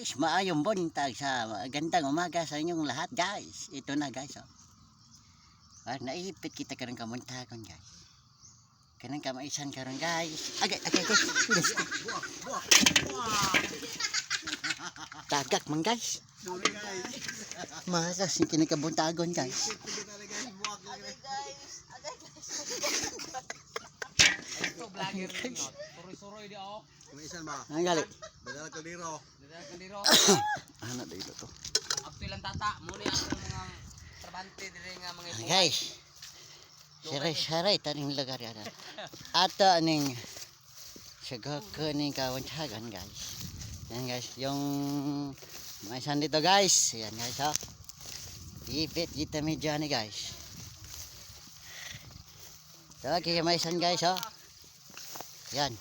guys, maayong buntag sa gandang umaga sa inyong lahat guys. Ito na guys oh. Naipit kita karang kamuntagon guys. Kanang kamaisan karon guys. Agay guys. Tagak man guys. Malas yung kinakabuntagon guys. Ito vlogger ninyo. Suroy-suroy di ako. Kumaisan ba? Ang gali. Dadala ko diro. Dadala ka diro. Ano dito to? Abto lang tata. Muna ang mga trabante dire nga mga ipo. Guys. Saray taning lugar yan. Ato aning siguro ning kawantagan guys. Yan guys, yung maisan dito guys. Yan guys oh. Ipit kita medyo ni guys. So, maisan guys oh. Yan.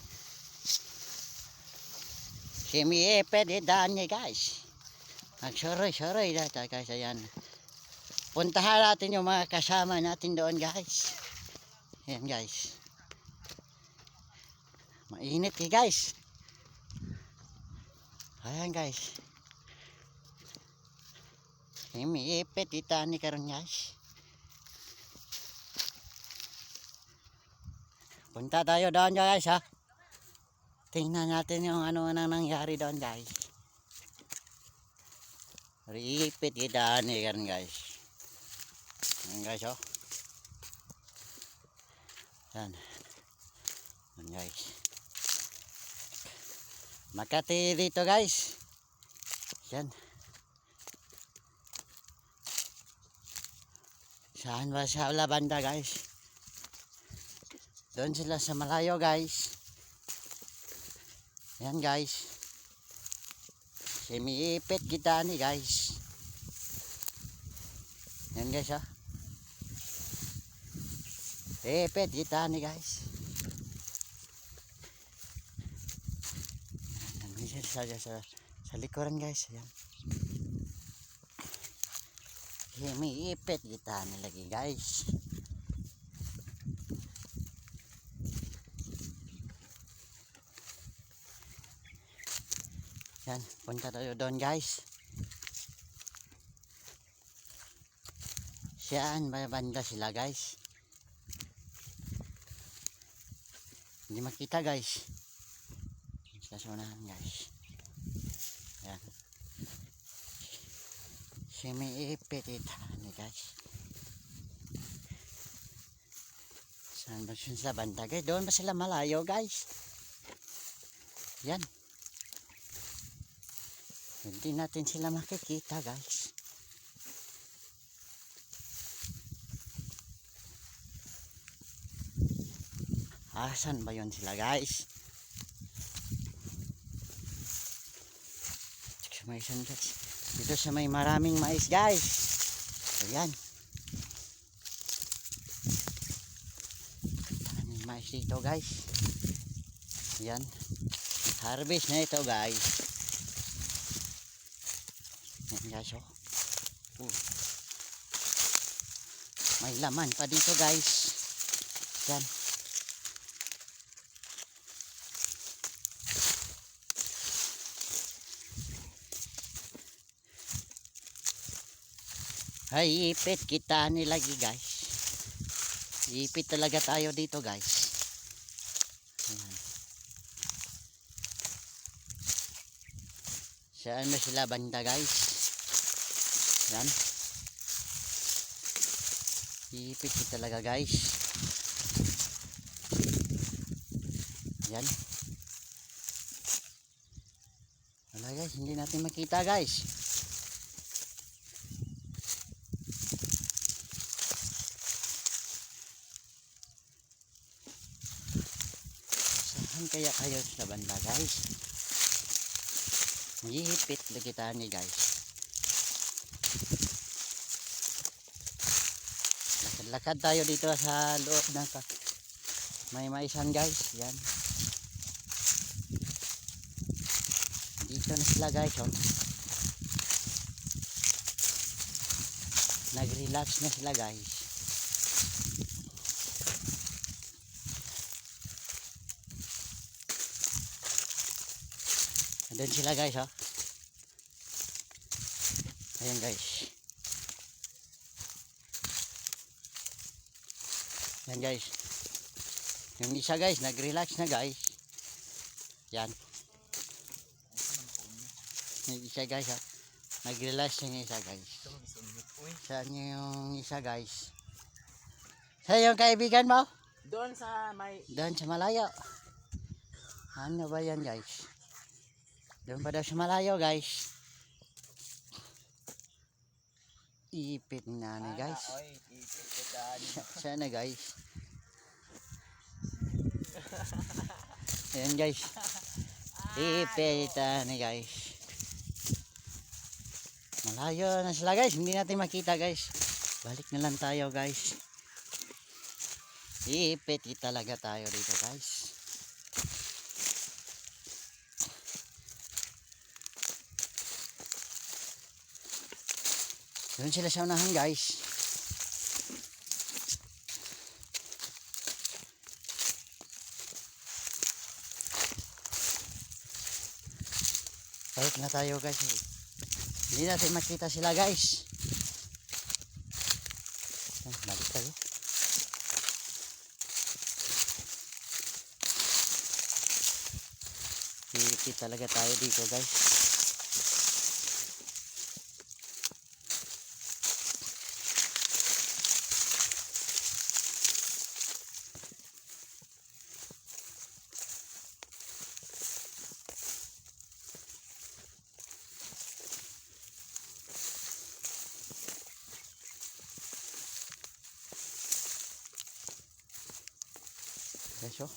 Simi-ipit idaan niya guys. Magsuroy-suroy dito guys. Ayan. Puntahan natin yung mga kasama natin doon guys. Ayan guys. Mainit eh guys. Ayan guys. Simi-ipit idaan niya karon guys. Punta tayo doon guys ha. Tingnan natin yung ano nang nangyari doon guys. Repeat kita ni kan guys. Yan guys oh. Yan. Yan guys. Makati dito guys. Yan. Saan ba sa banda guys? Doon sila sa malayo guys. Yan guys. Simi-ipit kita ni guys. Yan guys ah. Ipit kita ni guys. Yan saja sa likuran guys. Yan. Simi-ipit kita ni lagi guys. Yan, punta tayo doon guys. Saan ba banda sila guys? Hindi makita guys. Sa sunahan guys. Yan. Simi-ipit ni guys. Saan ba sila banda guys? Doon ba sila malayo guys? Yan. Hindi natin sila makikita guys. Asan ba yun sila guys? Dito sa may maraming mais guys. Ayan. Daming mais dito guys. Ayan. Harvest na ito guys. Yan guys oh. May laman pa dito guys. Yan. Ay ipit kita nilagi guys. Ipit talaga tayo dito guys. Ayan. Saan na sila banda guys? Yan. Ipit talaga guys. Yan. Wala guys, hindi natin makita guys. Saan kaya kayo sa banda guys? Ipit na kita ni guys. Lakad tayo dito sa loob ng may maisan guys. Yan. Dito na sila guys oh. Nag-relax na sila guys. Doon sila guys oh. Ayan guys. Ayan guys. Yung isa guys, nag-relax na guys. Yan. Yung isa guys ha. Nag-relax yung isa guys. Saan yung isa guys? Saan yung kaibigan mo? Doon sa may... Doon sa malayo. Ano ba yan guys? Doon pa daw sa malayo guys. Ipit na na guys. Oy, ipit ka daan. Sana guys. Ayan guys. Ipit na guys. Malayo na sila guys. Hindi natin makita guys. Balik na lang tayo guys. Ipit talaga tayo dito guys. Doon sila sa unahan guys. Balik na tayo guys. Hindi natin makita sila guys. Balik tayo. Ipit talaga tayo dito guys. Guys, oh.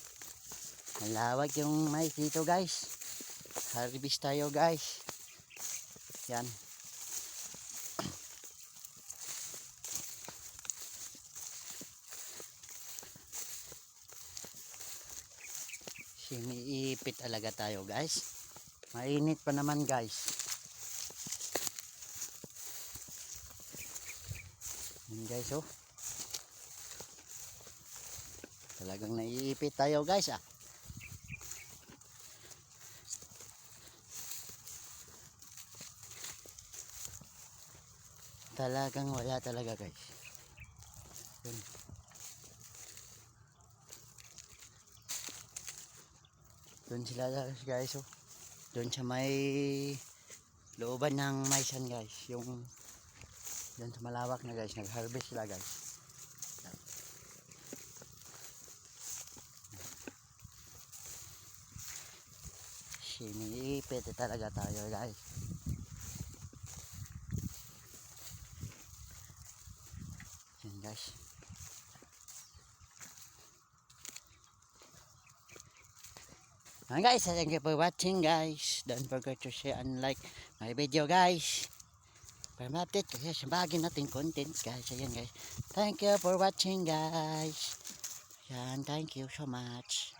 Malawak yung mais dito, guys. Harvest tayo, guys. Yan. Siniipit talaga tayo, guys. Mainit pa naman, guys. Yan, guys, oh. Talagang naiipit tayo guys ah. Talagang wala talaga guys. Yun. Doon sila guys oh. Doon sa may looban ng maisan guys. Yung doon sa malawak na guys. Nag-harvest sila guys. Siniipit talaga tayo guys. Yan guys. And guys, thank you for watching guys. Don't forget to share and like my video guys. Para ma-update kayo sa bagay nating content guys. Ayan guys. Thank you for watching guys. Yan, thank you so much.